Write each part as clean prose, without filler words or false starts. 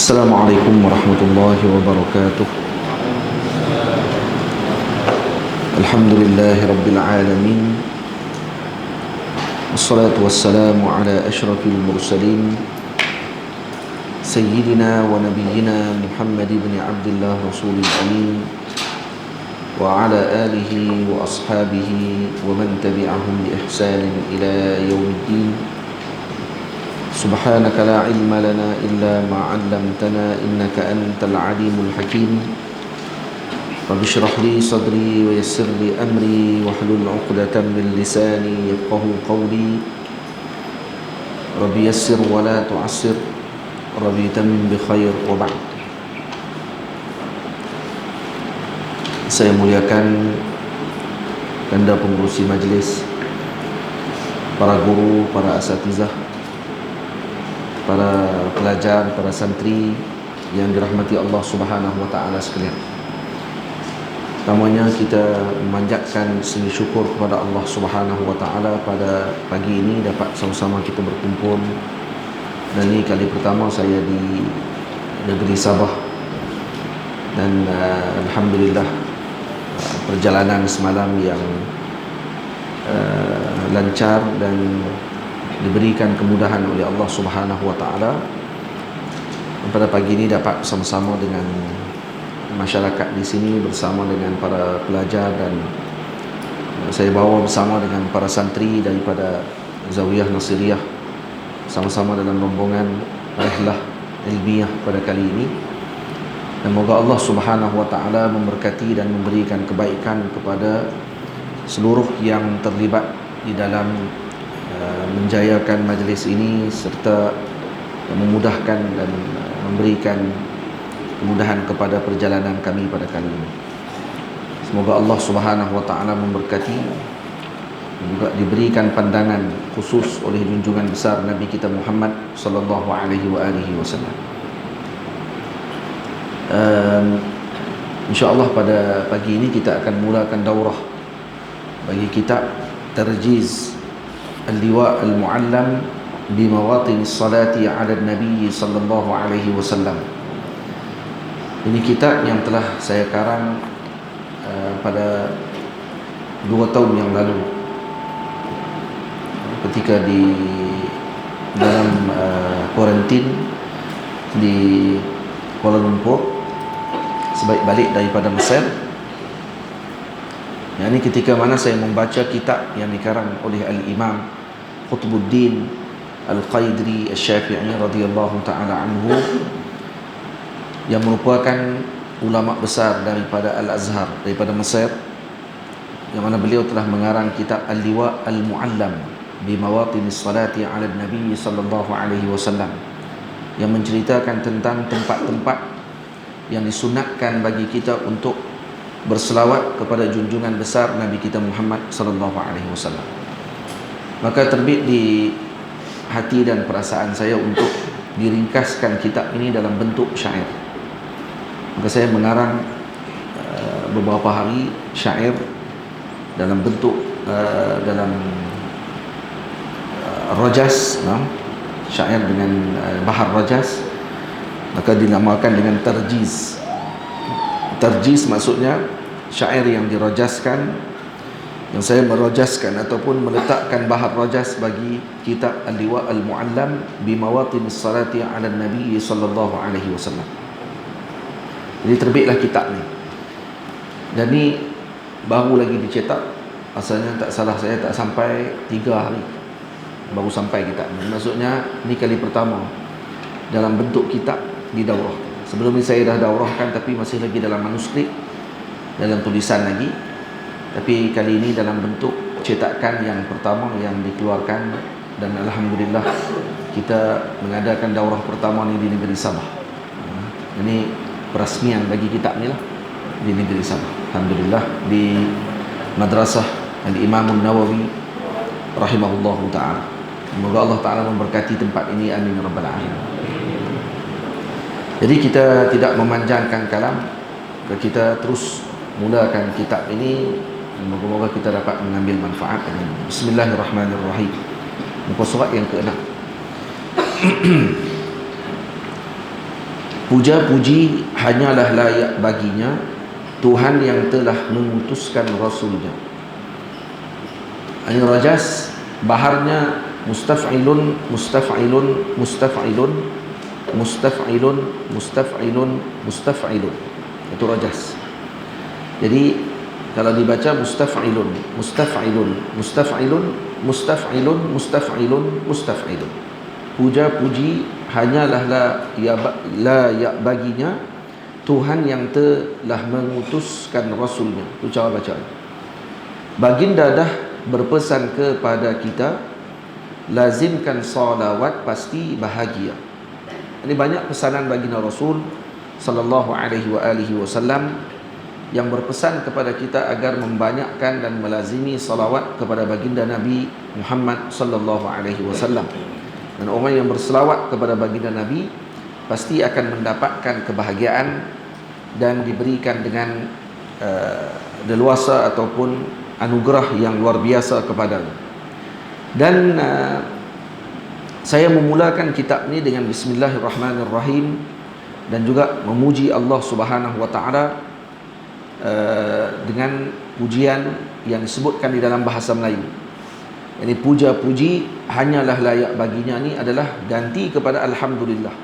Assalamualaikum warahmatullahi wabarakatuh. Alhamdulillahi rabbil alamin. Wassalatu wassalamu ala ashrafil mursalin Sayyidina wa nabiyyina Muhammad ibn Abdullah Rasulil Amin wa ala alihi wa ashabihi wa man tabi'ahum bi ihsanin ila yaumiddin. Subhanaka la ilma lana illa ma 'allamtana innaka antal alimul hakim. Rabbi shrah li sadri wa yassir li amri wahlul 'uqdatam min lisani yafqahu qawli. Rabbi yassir wa la tu'assir. Rabbi tammim bi khair wa ba'd. Saya muliakan anda pengurusi majlis, para guru, para asatizah, para pelajar, para santri yang dirahmati Allah Subhanahu wa taala sekalian. Pertamanya kita memanjatkan sembah syukur kepada Allah Subhanahu wa taala pada pagi ini dapat sama-sama kita berkumpul. Dan ini kali pertama saya di negeri Sabah. Dan alhamdulillah perjalanan semalam yang lancar dan diberikan kemudahan oleh Allah Subhanahu wa taala. Pada pagi ini dapat bersama-sama dengan masyarakat di sini, bersama dengan para pelajar, dan saya bawa bersama dengan para santri daripada Zawiyah Nasiriyah, sama-sama dalam rombongan rihlah ilmiah pada kali ini. Dan moga Allah Subhanahu wa taala memberkati dan memberikan kebaikan kepada seluruh yang terlibat di dalam menjayakan majlis ini, serta memudahkan dan memberikan kemudahan kepada perjalanan kami pada kali ini. Semoga Allah Subhanahu wa taala memberkati, juga diberikan pandangan khusus oleh junjungan besar Nabi kita Muhammad sallallahu alaihi wasallam. InsyaAllah pada pagi ini kita akan mulakan daurah bagi kitab Tarjiz Al-Liwa' Al-Mu'allam bi Mawatin Salati 'ala Nabi sallallahu alaihi wasallam. Ini kitab yang telah saya karang pada 2 tahun yang lalu ketika di dalam kuarantin di Kuala Lumpur sebaik balik daripada Mesir. Ini ketika mana saya membaca kitab yang dikarang oleh Al-Imam Qutbuddin Al-Qaidri Al-Syafi'i radhiyallahu ta'ala anhu, yang merupakan ulama besar daripada Al-Azhar, daripada Mesir, yang mana beliau telah mengarang kitab Al-Liwa' Al-Mu'allam bi Mawatin Salati 'ala Nabi sallallahu alaihi wasallam, yang menceritakan tentang tempat-tempat yang disunatkan bagi kita untuk berselawat kepada junjungan besar Nabi kita Muhammad sallallahu alaihi wasallam. Maka terbit di hati dan perasaan saya untuk diringkaskan kitab ini dalam bentuk syair. Maka saya mengarang beberapa hari syair dalam bentuk dalam rajas, syair dengan bahar rajas, maka dinamakan dengan tarjiz. Tarjiz maksudnya syair yang dirajaskan, yang saya merajaskan ataupun meletakkan bahar rajas bagi kitab Al-Liwa' Al-Mu'allam bi Mawatin Salati 'ala Nabi sallallahu alaihi wasallam. Jadi terbitlah kitab ni. Dan ni baru lagi dicetak. Asalnya tak salah saya tak sampai 3 hari baru sampai kitab ni. Maksudnya ni kali pertama dalam bentuk kitab di daurah. Sebelum ni saya dah daurahkan tapi masih lagi dalam manuskrip, dalam tulisan lagi. Tapi kali ini dalam bentuk cetakan yang pertama yang dikeluarkan. Dan alhamdulillah kita mengadakan daurah pertama ni di negeri Sabah. Ini perasmian bagi kitab ni lah di negeri Sabah. Alhamdulillah di Madrasah Al-Imam An-Nawawi rahimahullahu ta'ala. Semoga Allah Ta'ala memberkati tempat ini, amin rabbal alamin. Jadi kita tidak memanjangkan kalam, kita terus mulakan kitab ini. Moga-moga kita dapat mengambil manfaat. Bismillahirrahmanirrahim. Muka surat yang ke-6. puja-puji hanyalah layak baginya Tuhan yang telah mengutuskan Rasulnya. Ini rajas, baharnya mustaf'ilun, mustaf'ilun, mustaf'ilun, mustaf'ilun, mustaf'ilun, mustaf'ilun. Itu rajas. Jadi kalau dibaca mustaf'ilun, mustaf'ilun, mustaf'ilun, mustaf'ilun, mustaf'ilun, mustaf'ilun. Puja-puji hanyalah layak baginya Tuhan yang telah mengutuskan Rasulnya. Itu cara bacaan. Baginda dah berpesan kepada kita, lazimkan salawat pasti bahagia. Ini banyak pesanan baginda Rasul sallallahu alaihi wasallam yang berpesan kepada kita agar membanyakkan dan melazimi salawat kepada baginda Nabi Muhammad sallallahu alaihi wasallam. Dan orang yang berselawat kepada baginda Nabi pasti akan mendapatkan kebahagiaan dan diberikan dengan leluasa ataupun anugerah yang luar biasa kepadanya. Dan saya memulakan kitab ini dengan bismillahirrahmanirrahim dan juga memuji Allah Subhanahu wa taala dengan pujian yang disebutkan di dalam bahasa Melayu. Ini puja-puji hanyalah layak baginya, ini adalah ganti kepada alhamdulillah.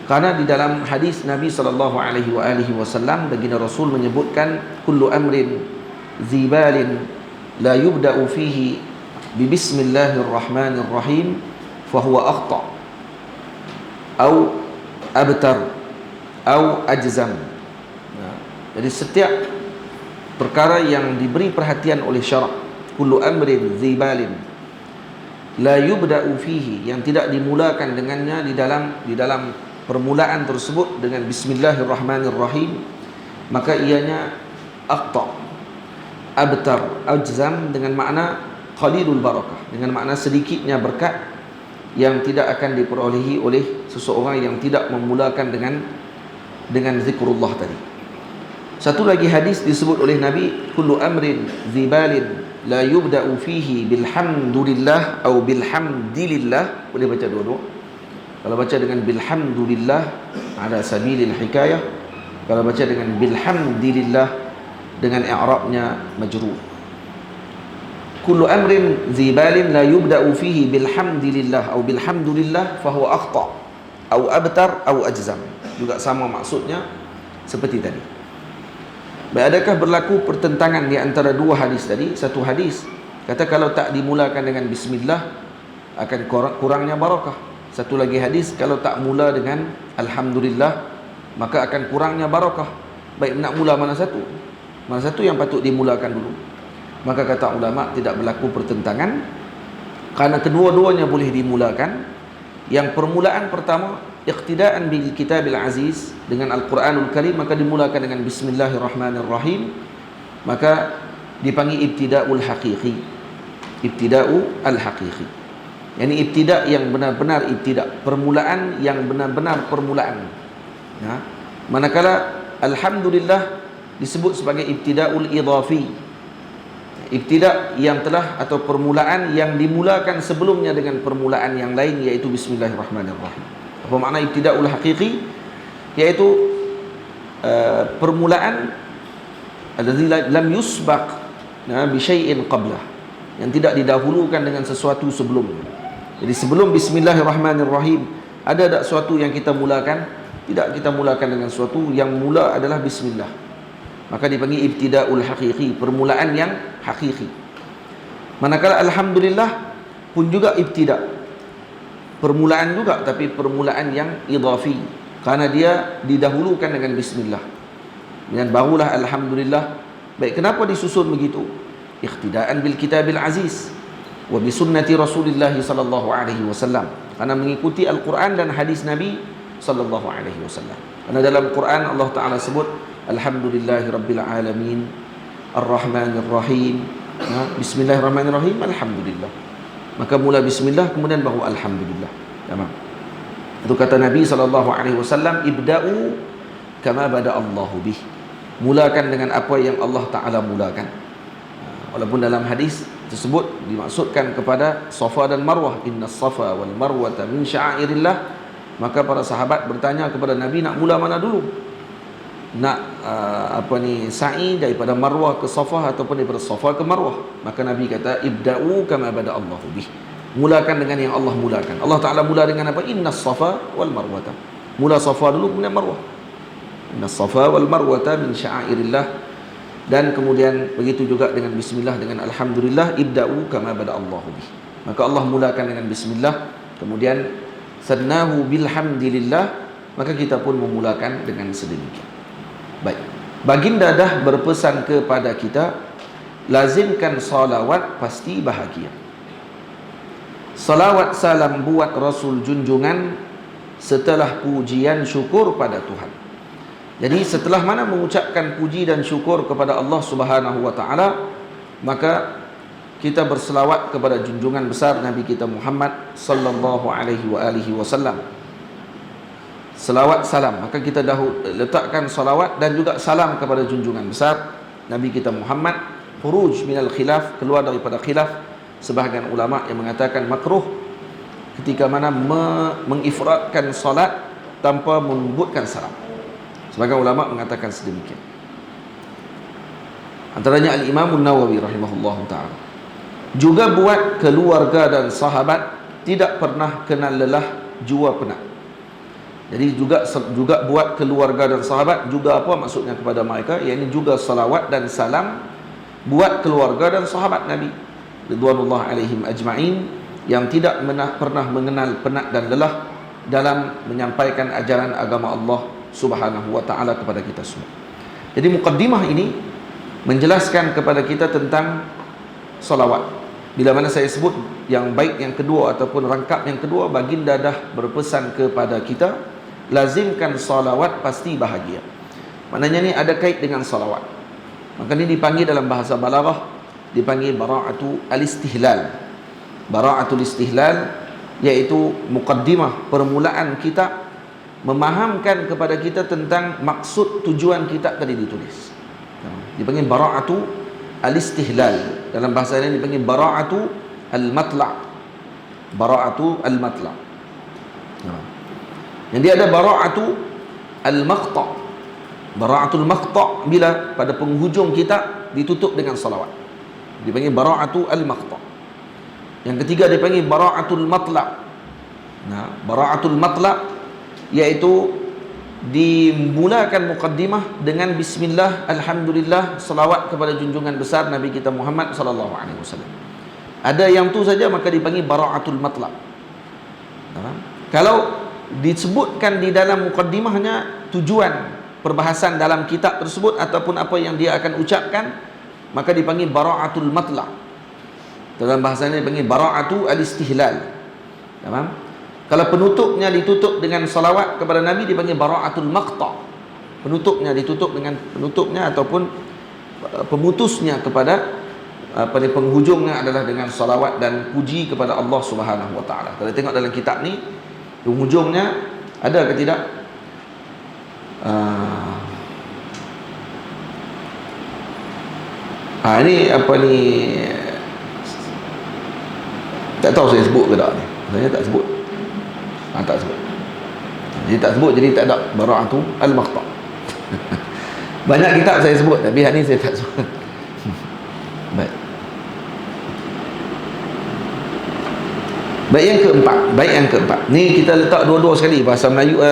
Karena di dalam hadis Nabi sallallahu alaihi wasallam baginda Rasul menyebutkan kullu amrin zibalin la yubda'u fihi bi bismillahirrahmanirrahim fa huwa akhta au abtar au ajzam. Jadi setiap perkara yang diberi perhatian oleh syarak, kullu amrin zibalin la yubda'u fihi, yang tidak dimulakan dengannya di dalam permulaan tersebut dengan bismillahirrahmanirrahim, maka ianya aqta, abtar, ajzam, dengan makna qalilul barakah, dengan makna sedikitnya berkat yang tidak akan diperolehi oleh seseorang yang tidak memulakan dengan zikrullah tadi. Satu lagi hadis disebut oleh Nabi, kullu amrin zibalin la yubda'u fihi bilhamdulillah atau bilhamdilillah. Boleh baca dua-dua. Kalau baca dengan bilhamdulillah ala sabilil hikayah, kalau baca dengan bilhamdilillah dengan i'rabnya majrur. Kullu amrin zibalin la yubda'u fihi bilhamdilillah atau bilhamdulillah fahuwa akhta atau abtar atau ajzam. Juga sama maksudnya seperti tadi. Baik, adakah berlaku pertentangan di antara dua hadis tadi? Satu hadis kata kalau tak dimulakan dengan bismillah akan kurangnya barakah. Satu lagi hadis kalau tak mula dengan alhamdulillah maka akan kurangnya barakah. Baik, nak mula mana satu? Mana satu yang patut dimulakan dulu? Maka kata ulama tidak berlaku pertentangan karena kedua-duanya boleh dimulakan. Yang permulaan pertama iqtidaan bil kitabil aziz dengan Al-Quranul Karim, maka dimulakan dengan bismillahirrahmanirrahim, maka dipanggil ibtida'ul haqiqi. Ibtida'u al-haqiqi, yani ibtida' yang benar-benar ibtida', permulaan yang benar-benar permulaan ya. Manakala alhamdulillah disebut sebagai ibtida'ul idhafi, ibtida' yang telah atau permulaan yang dimulakan sebelumnya dengan permulaan yang lain, yaitu bismillahirrahmanirrahim. Apa makna ibtida'ul haqiqi? Yaitu permulaan alladzi lam yusbaq bi syai'in qablah, yang tidak didahulukan dengan sesuatu sebelumnya. Jadi sebelum bismillahirrahmanirrahim ada tak sesuatu yang kita mulakan? Tidak, kita mulakan dengan sesuatu yang mula adalah bismillah. Maka dipanggil ibtida'ul haqiqi, permulaan yang hakiki. Manakala alhamdulillah pun juga ibtida', permulaan juga, tapi permulaan yang idhafi, karena dia didahulukan dengan bismillah. Dan barulah alhamdulillah. Baik, kenapa disusun begitu? Iqtidaan bil kitabil aziz wa bi sunnati Rasulillah sallallahu alaihi wasallam, karena mengikuti Al-Quran dan hadis Nabi sallallahu alaihi wasallam. Karena dalam Quran Allah Taala sebut alhamdulillahi rabbil alamin arrahmanir rahim, bismillahirrahmanirrahim, alhamdulillah. Maka mula bismillah kemudian baru alhamdulillah. Tamam. Itu kata Nabi sallallahu alaihi wasallam, ibda'u kama bada Allahu bih. Mulakan dengan apa yang Allah Taala mulakan. Walaupun dalam hadis tersebut dimaksudkan kepada Safa dan Marwah, innas Safa wal Marwata min sya'airillah Maka para sahabat bertanya kepada Nabi, nak mula mana dulu? Nak sa'i daripada Marwah ke Safa ataupun daripada Safa ke Marwah? Maka Nabi kata, ibda'u kama bada Allahu bih. Mulakan dengan yang Allah mulakan. Allah Ta'ala mula dengan apa? Innas Safa wal Marwata. Mula Safa dulu, kemudian Marwah. Innas Safa wal Marwata min sya'airillah. Dan kemudian begitu juga dengan bismillah, dengan alhamdulillah, ibda'u kama bada Allahu bih. Maka Allah mulakan dengan bismillah, kemudian sannahu bilhamdilillah, maka kita pun memulakan dengan sedemikian. Baik. Baginda dah berpesan kepada kita, lazimkan salawat, pasti bahagia. Salawat salam buat Rasul junjungan, setelah pujian syukur pada Tuhan. Jadi setelah mana mengucapkan puji dan syukur kepada Allah Subhanahu wa taala, maka kita berselawat kepada junjungan besar Nabi kita Muhammad sallallahu alaihi wasallam. Selawat salam, maka kita letakkan salawat dan juga salam kepada junjungan besar Nabi kita Muhammad. Khuruj minal khilaf, keluar daripada khilaf. Sebahagian ulama yang mengatakan makruh ketika mana mengifradkan salat tanpa menyebutkan salam. Sebagian ulama mengatakan sedemikian. Antaranya Al-Imam An-Nawawi rahimahullahu ta'ala. Juga buat keluarga dan sahabat tidak pernah kenal lelah jua penat. Jadi juga buat keluarga dan sahabat, juga apa maksudnya kepada mereka? Iaitu juga salawat dan salam buat keluarga dan sahabat Nabi ridwanullah alaihim ajma'in, yang tidak pernah mengenal penat dan lelah dalam menyampaikan ajaran agama Allah Subhanahu wa ta'ala kepada kita semua. Jadi muqaddimah ini menjelaskan kepada kita tentang salawat. Bila mana saya sebut yang baik yang kedua ataupun rangkap yang kedua, baginda dah berpesan kepada kita, lazimkan salawat, pasti bahagia. Maknanya ni ada kait dengan salawat. Maka ni dipanggil dalam bahasa balaghah, dipanggil bara'atu al-istihlal. Bara'atul istihlal iaitu muqaddimah, permulaan kita memahamkan kepada kita tentang maksud tujuan kitab tadi ditulis. Dipanggil bara'atu al-istihlal. Dalam bahasa lain dipanggil bara'atu al-matla'. Bara'atu al-matla'. Yang dia ada bara'atu al-maqta'. Bara'atul maqta' bila pada penghujung kitab ditutup dengan salawat, dipanggil bara'atu al-maqta'. Yang ketiga dipanggil bara'atul matla'. Nah, bara'atul matla' iaitu dimulakan muqaddimah dengan bismillah, alhamdulillah, salawat kepada junjungan besar Nabi kita Muhammad sallallahu alaihi wasallam. Ada yang tu saja maka dipanggil bara'atul matla'. Kalau disebutkan di dalam muqaddimahnya tujuan perbahasan dalam kitab tersebut ataupun apa yang dia akan ucapkan, maka dipanggil bara'atul matla'. Dalam bahasanya dipanggil bara'atu al-istihlal. Faham? Kalau penutupnya ditutup dengan salawat kepada Nabi, dipanggil bara'atul maqta'. Penutupnya ditutup dengan penutupnya ataupun pemutusnya kepada penghujungnya adalah dengan salawat dan puji kepada Allah Subhanahu wa taala. Kalau tengok dalam kitab ni, penghujungnya ada ke tidak? Ini apa ni, tak tahu saya sebut ke tak ni. Saya tak sebut. Tak sebut. Jadi tak sebut, jadi tak ada bara'atu al-maqta'. Banyak kitab saya sebut, tapi hari ni saya tak sebut. Baik. Baik yang keempat. Ni kita letak dua-dua sekali, bahasa Melayu,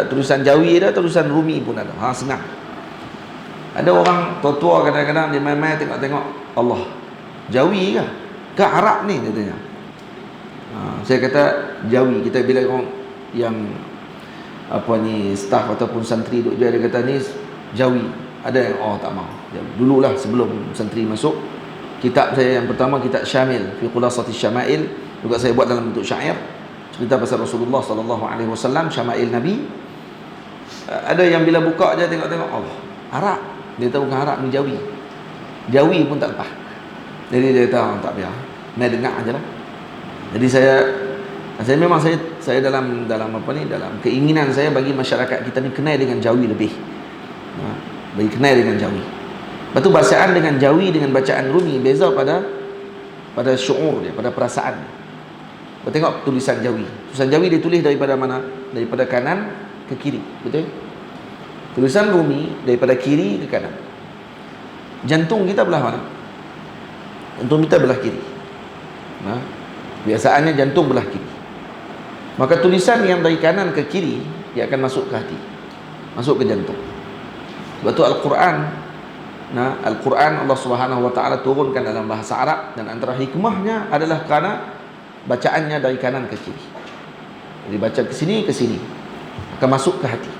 tulisan Jawi ada, tulisan Rumi pun ada. Senang. Ada orang tua-tua kadang-kadang dia main-main tengok-tengok Allah. Jawi ke? Ke Arab ni katanya. Saya kata Jawi. Kita bila orang yang staff ataupun santri duduk dia kata ni Jawi. Ada yang tak mau. Dululah sebelum santri masuk, kitab saya yang pertama kitab Syamil fi Khulasati Syama'il, juga saya buat dalam bentuk syair, cerita pasal Rasulullah sallallahu alaihi wasallam, Syama'il Nabi. Ada yang bila buka je tengok-tengok Allah, Arab. Dia tahu bukan Arab, ni Jawi. Jawi pun tak lepas. Jadi dia tahu tak biar. Main dengar ajalah. Jadi saya memang saya dalam dalam keinginan saya bagi masyarakat kita ni kenal dengan Jawi lebih. Bagi kenal dengan Jawi. Lepas tu bacaan dengan Jawi dengan bacaan Rumi beza pada syuur dia, pada perasaan dia. Tengok tulisan Jawi. Tulisan Jawi ditulis daripada mana? Daripada kanan ke kiri. Betul? Tulisan Rumi daripada kiri ke kanan. Jantung kita belah mana? Jantung kita belah kiri. Nah, biasaannya jantung belah kiri. Maka tulisan yang dari kanan ke kiri, dia akan masuk ke hati, masuk ke jantung. Sebab tu Al-Quran, nah, Al-Quran Allah Subhanahu Wa Taala turunkan dalam bahasa Arab, dan antara hikmahnya adalah kerana bacaannya dari kanan ke kiri. Jadi baca ke sini akan masuk ke hati.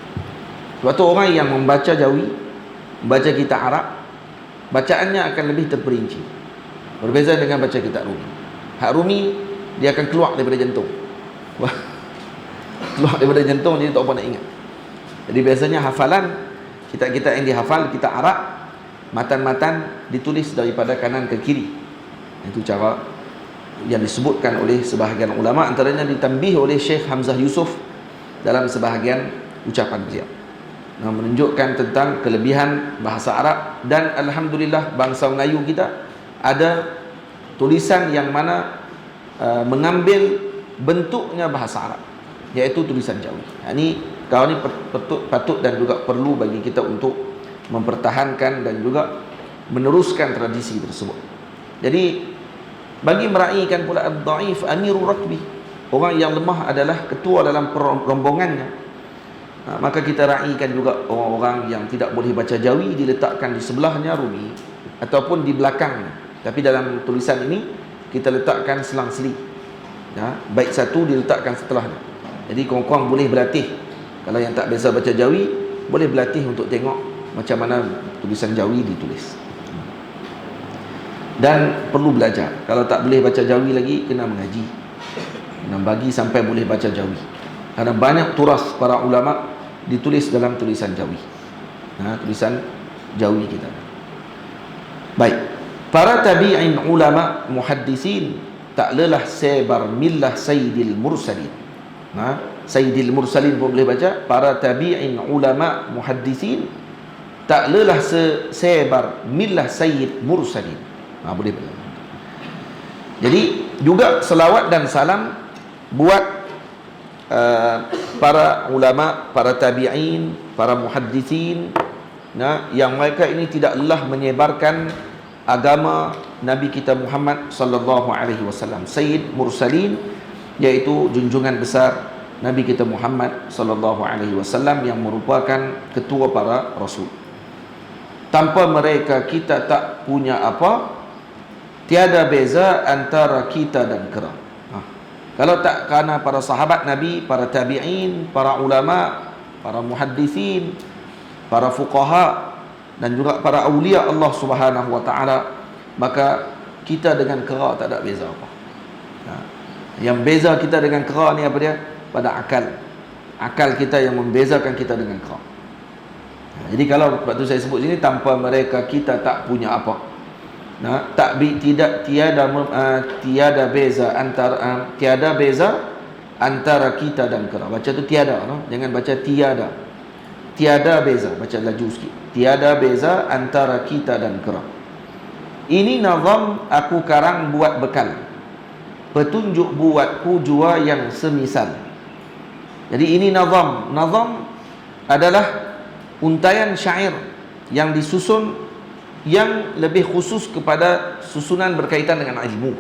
Sebab tu orang yang membaca Jawi, membaca kitab Arab, bacaannya akan lebih terperinci. Berbeza dengan baca kitab Rumi. Hak Rumi dia akan keluar daripada jantung. Keluar daripada jantung, jadi tak apa nak ingat. Jadi biasanya hafalan kitab-kitab yang dihafal, kitab Arab, matan-matan ditulis daripada kanan ke kiri. Itu cara yang disebutkan oleh sebahagian ulama, antaranya ditambih oleh Syekh Hamzah Yusuf dalam sebahagian ucapan beliau. Nah, menunjukkan tentang kelebihan bahasa Arab, dan alhamdulillah bangsa Melayu kita ada tulisan yang mana mengambil bentuknya bahasa Arab, iaitu tulisan Jawi. Ini kalau ni patut dan juga perlu bagi kita untuk mempertahankan dan juga meneruskan tradisi tersebut. Jadi bagi meraihkan pula ad-dhaif amirur rakbi, orang yang lemah adalah ketua dalam rombongannya. Maka kita raihkan juga orang-orang yang tidak boleh baca Jawi, diletakkan di sebelahnya Rumi ataupun di belakangnya. Tapi dalam tulisan ini kita letakkan selang-seli, ya, bait satu diletakkan setelahnya. Jadi korang boleh berlatih. Kalau yang tak biasa baca Jawi, boleh berlatih untuk tengok macam mana tulisan Jawi ditulis. Dan perlu belajar. Kalau tak boleh baca Jawi lagi, kena mengaji, kena bagi sampai boleh baca Jawi. Karena banyak turas para ulama ditulis dalam tulisan Jawi. Tulisan Jawi kita. Baik, para tabi'in ulama muhaddisin tak lelah sebar millah sayyidil mursalin. Sayyidil mursalin pun boleh baca. Para tabi'in ulama muhaddisin tak lelah sebar millah sayyid mursalin. Boleh baca. Jadi juga selawat dan salam buat para ulama, para tabi'in, para muhaddisin, yang mereka ini tidak lelah menyebarkan agama Nabi kita Muhammad sallallahu alaihi wasallam, Sayyid Mursalin, iaitu junjungan besar Nabi kita Muhammad sallallahu alaihi wasallam yang merupakan ketua para rasul. Tanpa mereka kita tak punya apa, tiada beza antara kita dan kera. Kalau tak kerana para sahabat Nabi, para tabi'in, para ulama, para muhaddisin, para fuqaha, dan juga para awliya Allah Subhanahu wa taala, maka kita dengan kera tak ada beza apa. Yang beza kita dengan kera ni apa dia? Pada akal. Akal kita yang membezakan kita dengan kera. Jadi kalau waktu saya sebut sini, tanpa mereka kita tak punya apa. Tiada beza antara kita dan kera. Baca tu tiada, jangan baca tiada. Tiada beza, baca laju sikit. Tiada beza antara kita dan kera. Ini nazam aku karang buat bekal, petunjuk buatku jua yang semisal. Jadi ini nazam. Nazam adalah untaian syair yang disusun, yang lebih khusus kepada susunan berkaitan dengan ilmu.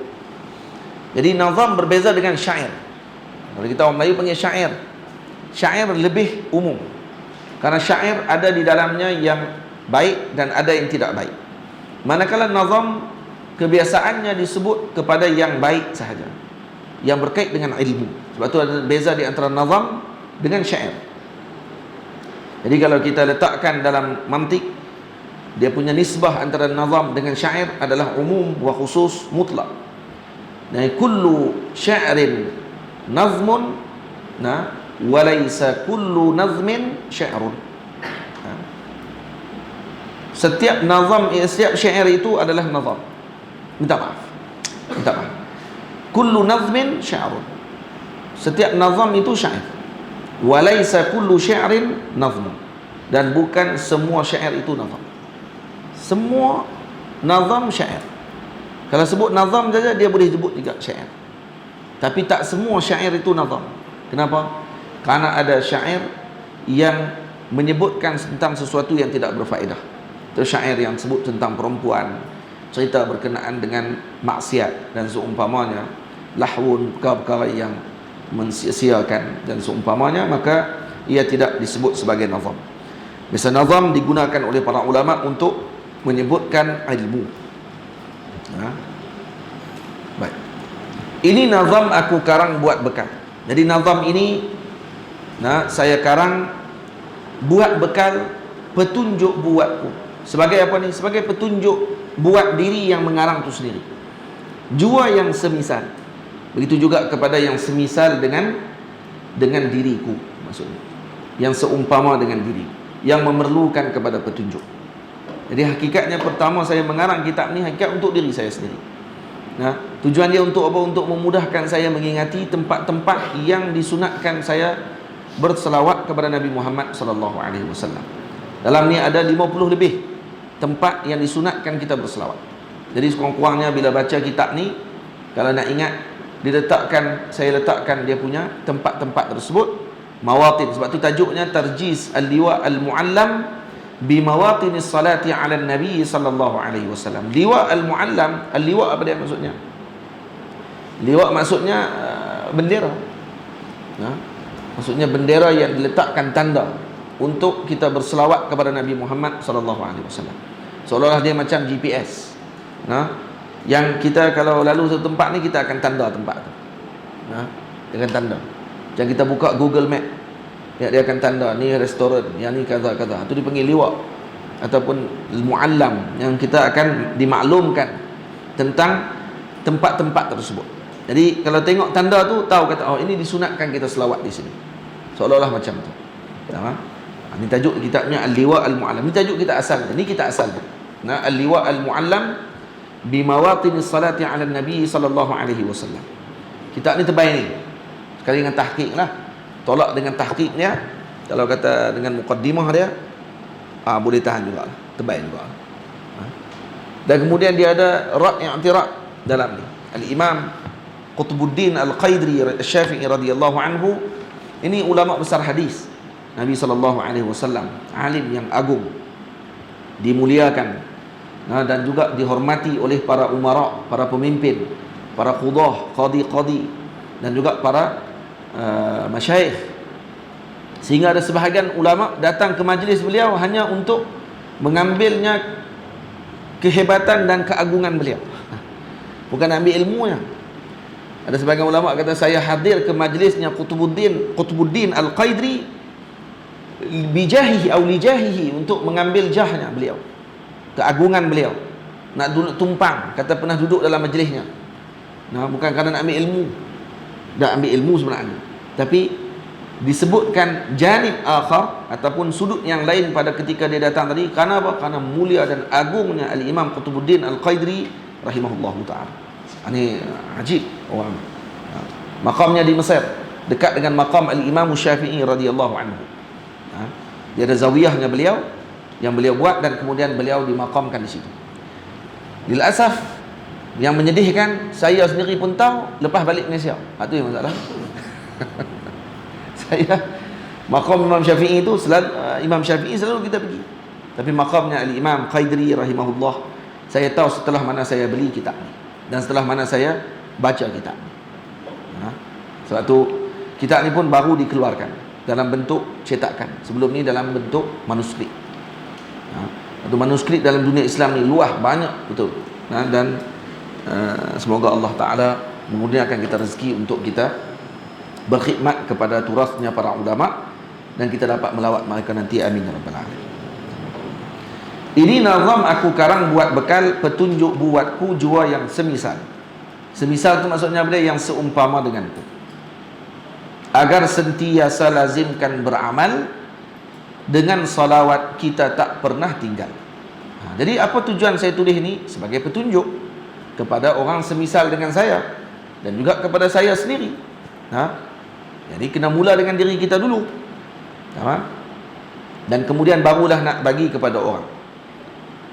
Jadi nazam berbeza dengan syair. Kalau kita orang Melayu panggil syair, syair lebih umum, karena syair ada di dalamnya yang baik dan ada yang tidak baik. Manakala nazam kebiasaannya disebut kepada yang baik sahaja, yang berkait dengan ilmu. Sebab itu ada beza di antara nazam dengan syair. Jadi kalau kita letakkan dalam mantik, dia punya nisbah antara nazam dengan syair adalah umum wa khusus mutlak. Kullu syairin nazmun, wa laysa kullu nazmin syairun. Setiap nazam, setiap syair itu adalah nazam. Minta maaf. Kullu nazmin syairun. Setiap nazam itu syair. Wa laysa kullu syairin nazmun. Dan bukan semua syair itu nazam. Semua nazam syair. Kalau sebut nazam saja, dia boleh sebut juga syair. Tapi tak semua syair itu nazam. Kenapa? Karena ada syair yang menyebutkan tentang sesuatu yang tidak berfaedah. Itu syair yang sebut tentang perempuan, cerita berkenaan dengan maksiat dan seumpamanya, lahwun, perkara-perkara yang mensia-siakan dan seumpamanya, maka ia tidak disebut sebagai nazam. Biasa nazam digunakan oleh para ulama untuk menyebutkan ilmu. Baik. Ini nazam aku karang buat bekal. Jadi nazam ini saya karang buat bekal petunjuk buatku. Sebagai apa ni? Sebagai petunjuk buat diri yang mengarang itu sendiri. Jua yang semisal. Begitu juga kepada yang semisal dengan diriku, maksudnya. Yang seumpama dengan diri, yang memerlukan kepada petunjuk. Jadi hakikatnya pertama saya mengarang kitab ni hakikat untuk diri saya sendiri. Tujuan dia untuk apa? Untuk memudahkan saya mengingati tempat-tempat yang disunatkan saya berselawat kepada Nabi Muhammad sallallahu alaihi wasallam. Dalam ni ada 50 lebih tempat yang disunatkan kita berselawat. Jadi sekurang-kurangnya bila baca kitab ni, kalau nak ingat, saya letakkan dia punya tempat-tempat tersebut, mawatin. Sebab tu tajuknya Tarjis Al-Liwa Al-Muallam bi mawatinis salati ala Nabi sallallahu alaihi wasallam. Liwa Al-Muallam, Al-Liwa apa dia maksudnya? Liwa maksudnya bendera. Maksudnya bendera yang diletakkan tanda untuk kita berselawat kepada Nabi Muhammad sallallahu alaihi wasallam. Seolah-olah dia macam GPS. Yang kita kalau lalu satu tempat ni, kita akan tanda tempat tu. Dia akan tanda. Macam kita buka Google Map, dia akan tanda ni restoran, yang ni kaza-kaza. Itu dipanggil liwa ataupun muallam, yang kita akan dimaklumkan tentang tempat-tempat tersebut. Jadi kalau tengok tanda tu, tahu kata oh ini disunatkan kita selawat di sini. Seolah-olah macam tu. Ini tajuk kitabnya Al-Liwa Al-Muallam. Ini tajuk kita asal. Ini kita asal. Al-Liwa Al-Muallam bi mawatinis salati ala Nabi sallallahu alaihi wasallam. Kitab ni tebal ni. Sekali dengan tahqiq lah. Tolak dengan tahqiq dia, kalau kata dengan muqaddimah dia, boleh tahan juga lah. Tebal juga. Dan kemudian dia ada rad yang i'tirad dalam ni. Al-Imam Qutbuddin Al-Qaidri Asy-Syafi'i radhiyallahu anhu, ini ulama besar hadis Nabi sallallahu alaihi wasallam, alim yang agung, dimuliakan dan juga dihormati oleh para umara, para pemimpin, para qudah, qadi-qadi, dan juga para masyayikh. Sehingga ada sebahagian ulama datang ke majlis beliau hanya untuk mengambilnya kehebatan dan keagungan beliau, bukan ambil ilmunya. Ada sebahagian ulama kata, saya hadir ke majlisnya Qutbuddin Al-Qaidri bijahihi atau lijahihi, untuk mengambil jahnya beliau, keagungan beliau, nak duduk tumpang, kata pernah duduk dalam majlisnya. Bukan kerana nak ambil ilmu, dah ambil ilmu sebenarnya, tapi disebutkan janib akhar ataupun sudut yang lain pada ketika dia datang tadi. Kerana apa? Kerana mulia dan agungnya Al-Imam Qutbuddin Al-Qaidri rahimahullahu ta'ala. Ini ajib orang. Maqamnya di Mesir, dekat dengan maqam Al-Imam Syafi'i radhiyallahu anhu. Dia ada zawiyahnya beliau yang beliau buat, dan kemudian beliau dimaqamkan di situ. Lil asaf, yang menyedihkan, saya sendiri pun tahu lepas balik Malaysia. Itu yang masalah. Saya maqam Imam Syafi'i itu Imam Syafi'i selalu kita pergi, tapi maqamnya Al-Imam Qaidri rahimahullah, saya tahu setelah mana saya beli kitab ni dan setelah mana saya baca kitab ni. Sebab tu kitab ni pun baru dikeluarkan dalam bentuk cetakan. Sebelum ni dalam bentuk manuskrip. Itu manuskrip dalam dunia Islam ni luah, banyak betul. Dan semoga Allah Ta'ala memudahkan kita rezeki untuk kita berkhidmat kepada turasnya para ulama, dan kita dapat melawat mereka nanti. Amin ya rabbal alamin. Ini nazam aku karang buat bekal petunjuk buatku jua yang semisal. Semisal itu maksudnya apa dia? Yang seumpama denganku, agar sentiasa lazimkan beramal dengan salawat kita tak pernah tinggal. Jadi apa tujuan saya tulis ini? Sebagai petunjuk kepada orang semisal dengan saya, dan juga kepada saya sendiri. Jadi kena mula dengan diri kita dulu, dan kemudian barulah nak bagi kepada orang.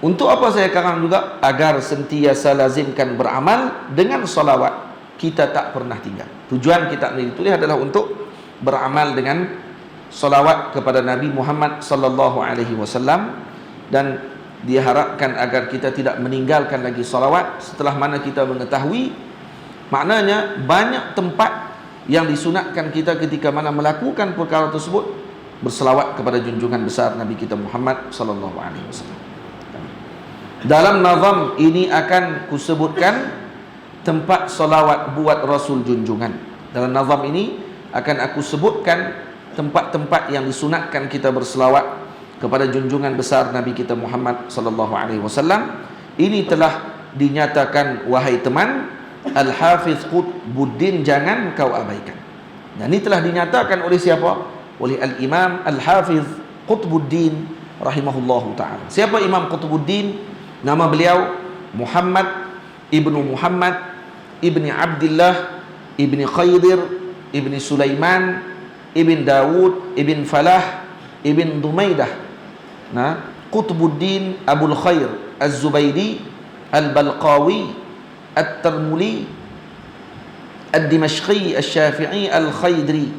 Untuk apa saya karang juga? Agar sentiasa lazimkan beramal dengan salawat kita tak pernah tinggal. Tujuan kitab ini ditulis adalah untuk beramal dengan salawat kepada Nabi Muhammad sallallahu alaihi wasallam, dan diharapkan agar kita tidak meninggalkan lagi salawat setelah mana kita mengetahui maknanya banyak tempat yang disunatkan kita ketika mana melakukan perkara tersebut berselawat kepada junjungan besar Nabi kita Muhammad sallallahu alaihi wasallam. Dalam nazam ini akan kusebutkan tempat salawat buat Rasul junjungan. Dalam nazam ini akan aku sebutkan tempat-tempat yang disunatkan kita berselawat kepada junjungan besar Nabi kita Muhammad sallallahu alaihi wasallam. Ini telah dinyatakan, wahai teman, Al-Hafiz Qutbuddin, jangan kau abaikan. Dan ini telah dinyatakan oleh siapa? Oleh Al-Imam Al-Hafiz Qutbuddin rahimahullahu ta'ala. Siapa Imam Qutbuddin? Nama beliau Muhammad ibnu Muhammad ibni Abdullah ibni Khaydir ibni Sulaiman ibn Dawud ibn Falah ibn Dumaidah. Nah, Qutbuddin Abul Khair Az-Zubaydi Al-Balqawi At-Tarmuli Ad-Dimashqi Al-Syafi'i Al-Khaydri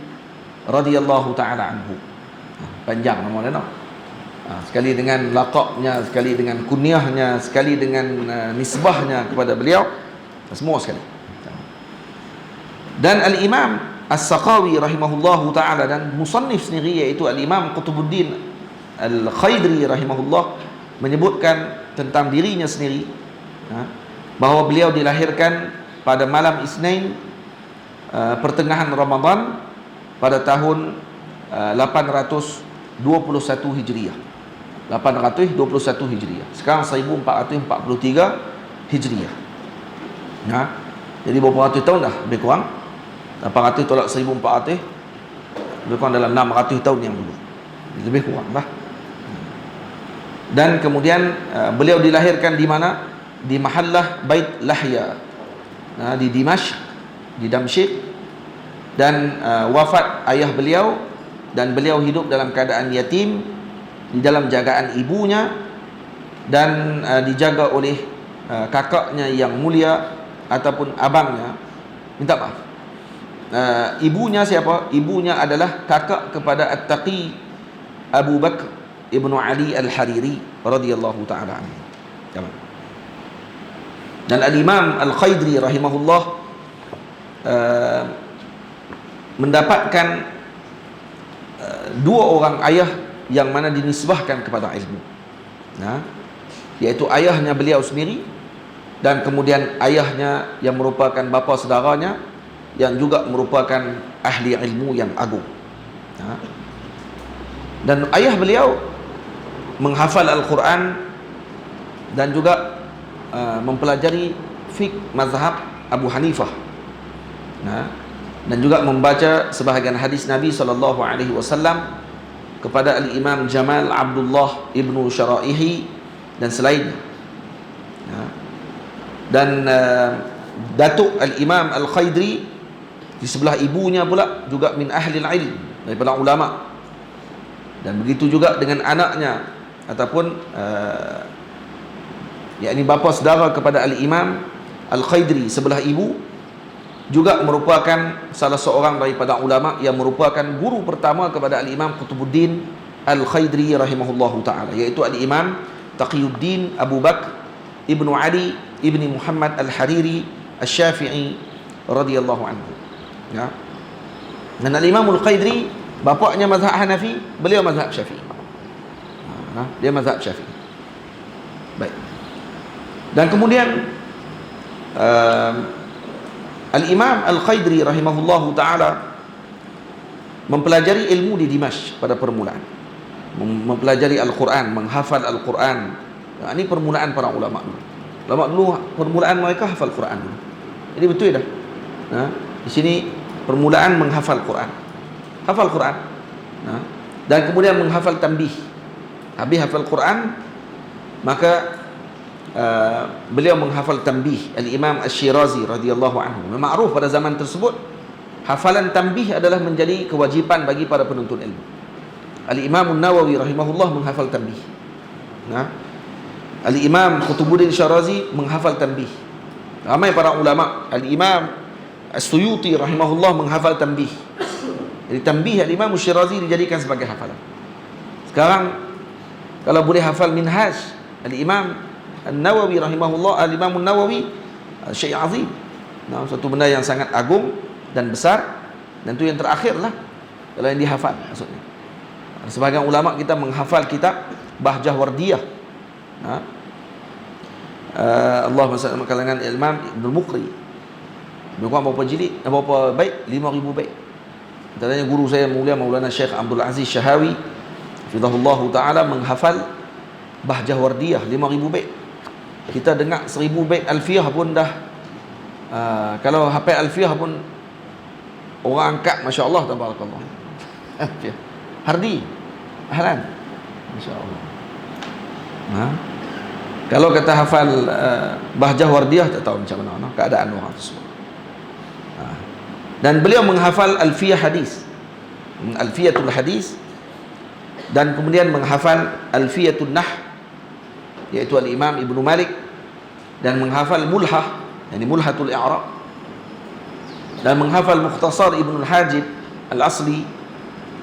radhiyallahu ta'ala anhu. Panjang nama dia, no? Sekali dengan laqabnya, sekali dengan kunyahnya, sekali dengan nisbahnya kepada beliau, semua sekali. Dan Al-Imam As-Saqawi rahimahullahu ta'ala dan musannif sendiri iaitu Al-Imam Qutbuddin Al-Khaydri rahimahullah menyebutkan tentang dirinya sendiri bahawa beliau dilahirkan pada malam Isnin pertengahan Ramadan pada tahun 821 Hijriah. 821 Hijriah. Sekarang 1443 Hijriah. Nah, jadi berapa ratus tahun dah lebih kurang. 800 tolak 1400 lebih kurang dalam 600 tahun yang dulu. Lebih kurang lah. Dan kemudian beliau dilahirkan di mana? Di Mahallah Bait Lahya, di Dimashq, di Damsyik. Dan wafat ayah beliau, dan beliau hidup dalam keadaan yatim di dalam jagaan ibunya, dan dijaga oleh kakaknya yang mulia ataupun abangnya. Minta maaf, ibunya siapa? Ibunya adalah kakak kepada At-Taqi Abu Bakr ibnu Ali Al-Hariri radhiyallahu ta'ala anhu. Dan Al-Imam Al-Khaydri rahimahullah mendapatkan dua orang ayah yang mana dinisbahkan kepada ilmu, iaitu ayahnya beliau sendiri, dan kemudian ayahnya yang merupakan bapa saudaranya yang juga merupakan ahli ilmu yang agung. Dan ayah beliau menghafal Al-Quran dan juga mempelajari fiqh mazhab Abu Hanifah, dan juga membaca sebahagian hadis Nabi SAW kepada Al-Imam Jamal Abdullah ibnu Syara'ihi dan selainnya. Dan Datuk Al-Imam Al-Khaydri di sebelah ibunya pula juga min ahli ilm, daripada ulama. Dan begitu juga dengan anaknya ataupun yakni bapa saudara kepada Al-Imam Al-Khaydri sebelah ibu, juga merupakan salah seorang daripada ulama yang merupakan guru pertama kepada Al-Imam Qutbuddin Al-Khaydri rahimahullahu ta'ala, iaitu Al-Imam Taqiyuddin Abu Bakr ibnu Ali ibni Muhammad Al-Hariri Al-Syafi'i radhiyallahu anhu. Dan Al-Imam Al-Khaydri bapaknya mazhab Hanafi, beliau mazhab Syafi'i. Dia mazhab Syafi'i. Baik. Dan kemudian Al-Imam Al-Khaydri rahimahullahu ta'ala mempelajari ilmu di Dimashq pada permulaan, mempelajari Al-Quran, menghafal Al-Quran. Ini permulaan para ulama dulu. Ulama dulu permulaan mereka hafal Quran dulu. Jadi betul dah. Di sini permulaan menghafal Quran, hafal Quran, dan kemudian menghafal tanbih. Habis hafal Quran, maka beliau menghafal tanbih. Al-Imam Asy-Syirazi radhiyallahu anhu, ma'ruf pada zaman tersebut hafalan tanbih adalah menjadi kewajipan bagi para penuntut ilmu. Al-Imam An-Nawawi rahimahullah menghafal tanbih. Al-Imam Qutbuddin Syirazi menghafal tanbih. Ramai para ulama. Al-Imam As-Suyuti rahimahullah menghafal tanbih. Jadi tanbih Al-Imam Syirazi dijadikan sebagai hafalan. Sekarang kalau boleh hafal Minhaj Al-Imam An-Nawawi rahimahullah, Al-Imam An-Nawawi syai' azim. Nah, satu benda yang sangat agung dan besar, dan itu yang terakhir lah kalau yang dihafal maksudnya. Sebahagian ulama kita menghafal kitab Bahjah Wardiyah. Allahumma salli ala kalangan Imam Ibnul Muqri. Berapa jilid? Berapa bait? 5,000 bait. Antaranya guru saya mulia Maulana Syekh Abdul Aziz Syahawi hafizahullah taala menghafal Bahjah Wardiyah 5,000 bait. Kita dengar 1,000 bait Alfiyah pun dah kalau hafal Alfiyah pun orang angkat masya-Allah tabarakallah. Alfiyah. Hardi. Ahlan. Masya-Allah. Kalau kata hafal Bahjah Wardiyah tak tahu macam mana keadaan orang tersebut. Dan beliau menghafal Alfiyah hadis, Alfiyatul hadis, dan kemudian menghafal Alfiyatul Nah, yaitu Al-Imam Ibnu Malik, dan menghafal Mulhah, yani Mulhatul I'rab, dan menghafal Mukhtasar Ibnu Al-Hajib Al-Asli,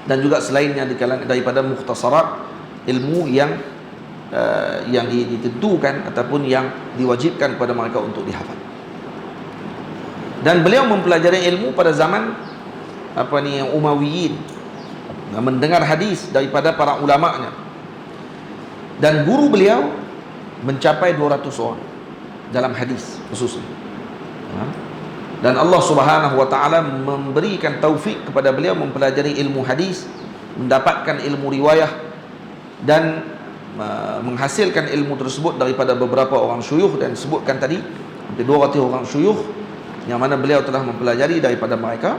dan juga selainnya daripada mukhtasarat ilmu yang ditentukan ataupun yang diwajibkan kepada mereka untuk dihafal. Dan beliau mempelajari ilmu pada zaman Umayyin, mendengar hadis daripada para ulama'nya, dan guru beliau mencapai 200 orang dalam hadis khususnya. Dan Allah Subhanahu wa taala memberikan taufik kepada beliau mempelajari ilmu hadis, mendapatkan ilmu riwayah, dan menghasilkan ilmu tersebut daripada beberapa orang syuyukh. Dan disebutkan tadi hampir 200 orang syuyukh yang mana beliau telah mempelajari daripada mereka,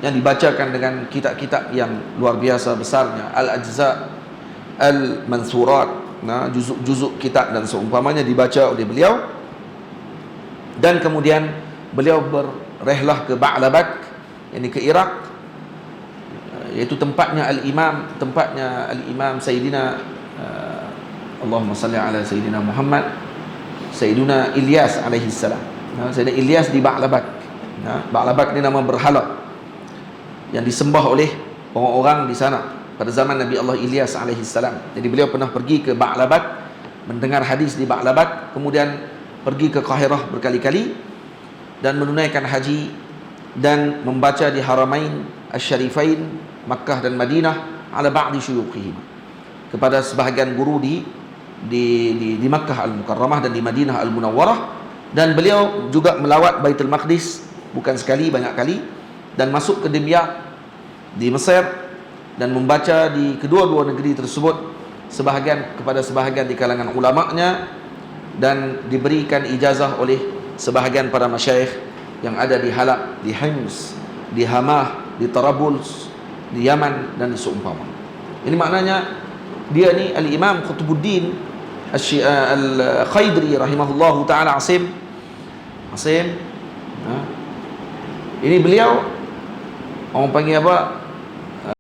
yang dibacakan dengan kitab-kitab yang luar biasa besarnya, Al-Ajza, Al-Mansurat, juzuk-juzuk kitab dan seumpamanya dibaca oleh beliau. Dan kemudian beliau berrehlah ke Ba'labak, yakni ke Iraq, iaitu tempatnya Al-Imam Sayyidina Allahumma salli ala Sayyidina Muhammad, Sayyiduna Ilyas alaihi salam. Sayyidina Ilyas di Ba'labak. Ba'labak ni nama berhala yang disembah oleh orang-orang di sana pada zaman Nabi Allah Ilyas alaihi salam. Jadi beliau pernah pergi ke Ba'labak, mendengar hadis di Ba'labak, kemudian pergi ke Qahirah berkali-kali dan menunaikan haji dan membaca di Haramain Asy-Syarifain Makkah dan Madinah ala ba'di syuyukhihim, kepada sebahagian guru di Makkah Al-Mukarramah dan di Madinah Al-Munawwarah. Dan beliau juga melawat Baitul Maqdis bukan sekali, banyak kali, dan masuk ke Dimyat di Mesir dan membaca di kedua-dua negeri tersebut kepada sebahagian di kalangan ulama'nya, dan diberikan ijazah oleh sebahagian para masyayikh yang ada di Halab, di Hims, di Hamah, di Tarabulus, di Yaman, dan di seumpama. Ini maknanya dia ni Al-Imam Qutbuddin Al-Khaidri rahimahullahu ta'ala Asim. Ini beliau orang panggil apa?